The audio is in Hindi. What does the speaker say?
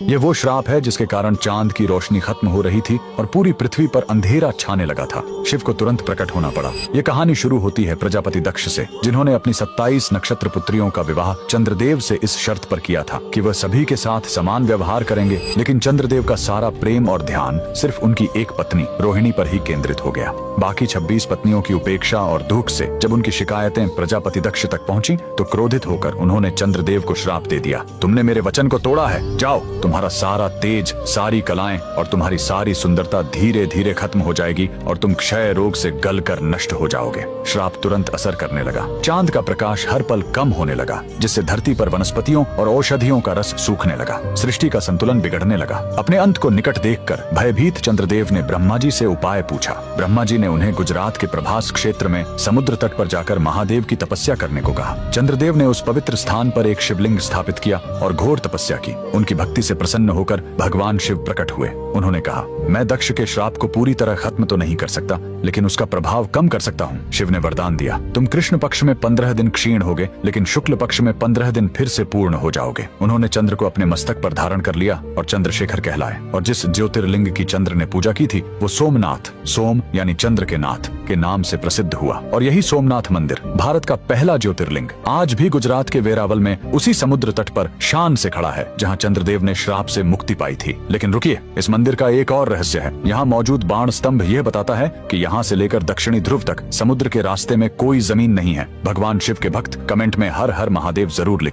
ये वो श्राप है जिसके कारण चांद की रोशनी खत्म हो रही थी और पूरी पृथ्वी पर अंधेरा छाने लगा था। शिव को तुरंत प्रकट होना पड़ा। ये कहानी शुरू होती है प्रजापति दक्ष से, जिन्होंने अपनी 27 नक्षत्र पुत्रियों का विवाह चंद्रदेव से इस शर्त पर किया था कि वह सभी के साथ समान व्यवहार करेंगे। लेकिन चंद्रदेव का सारा प्रेम और ध्यान सिर्फ उनकी एक पत्नी रोहिणी पर ही केंद्रित हो गया। बाकी 26 पत्नियों की उपेक्षा और दुख से जब उनकी शिकायतें प्रजापति दक्ष तक पहुंची तो क्रोधित होकर उन्होंने चंद्रदेव को श्राप दे दिया, तुमने मेरे वचन को तोड़ा है, जाओ, तुम्हारा सारा तेज, सारी कलाएं और तुम्हारी सारी सुंदरता धीरे धीरे खत्म हो जाएगी और तुम क्षय रोग से गलकर नष्ट हो जाओगे। श्राप तुरंत असर करने लगा। चांद का प्रकाश हर पल कम होने लगा, जिससे धरती पर वनस्पतियों और औषधियों का रस सूखने लगा। सृष्टि का संतुलन बिगड़ने लगा। अपने अंत को निकट देखकर भयभीत चंद्रदेव ने ब्रह्मा जी से उपाय पूछा। ब्रह्मा जी ने उन्हें गुजरात के प्रभास क्षेत्र में समुद्र तट पर जाकर महादेव की तपस्या करने को कहा। चंद्रदेव ने उस पवित्र स्थान पर एक शिवलिंग स्थापित किया और घोर तपस्या की। उनकी भक्ति से प्रसन्न होकर भगवान शिव प्रकट हुए। उन्होंने कहा, मैं दक्ष के श्राप को पूरी तरह खत्म तो नहीं कर सकता, लेकिन उसका प्रभाव कम कर सकता हूँ। शिव ने वरदान दिया, तुम कृष्ण पक्ष में 15 दिन क्षीण होगे, लेकिन शुक्ल पक्ष में 15 दिन फिर से पूर्ण हो जाओगे। उन्होंने चंद्र को अपने मस्तक पर धारण कर लिया और चंद्रशेखर कहलाए। और जिस ज्योतिर्लिंग की चंद्र ने पूजा की थी वो सोमनाथ, सोम यानी चंद्र के नाथ के नाम से प्रसिद्ध हुआ। और यही सोमनाथ मंदिर भारत का पहला ज्योतिर्लिंग आज भी गुजरात के वेरावल में उसी समुद्र तट पर शान से खड़ा है जहाँ चंद्रदेव ने श्राप से मुक्ति पाई थी। लेकिन रुकिए, इस मंदिर का एक और रहस्य है। यहाँ मौजूद बाण स्तंभ यह बताता है कि यहाँ से लेकर दक्षिणी ध्रुव तक समुद्र के रास्ते में कोई जमीन नहीं है। भगवान शिव के भक्त कमेंट में हर हर महादेव जरूर लिखें।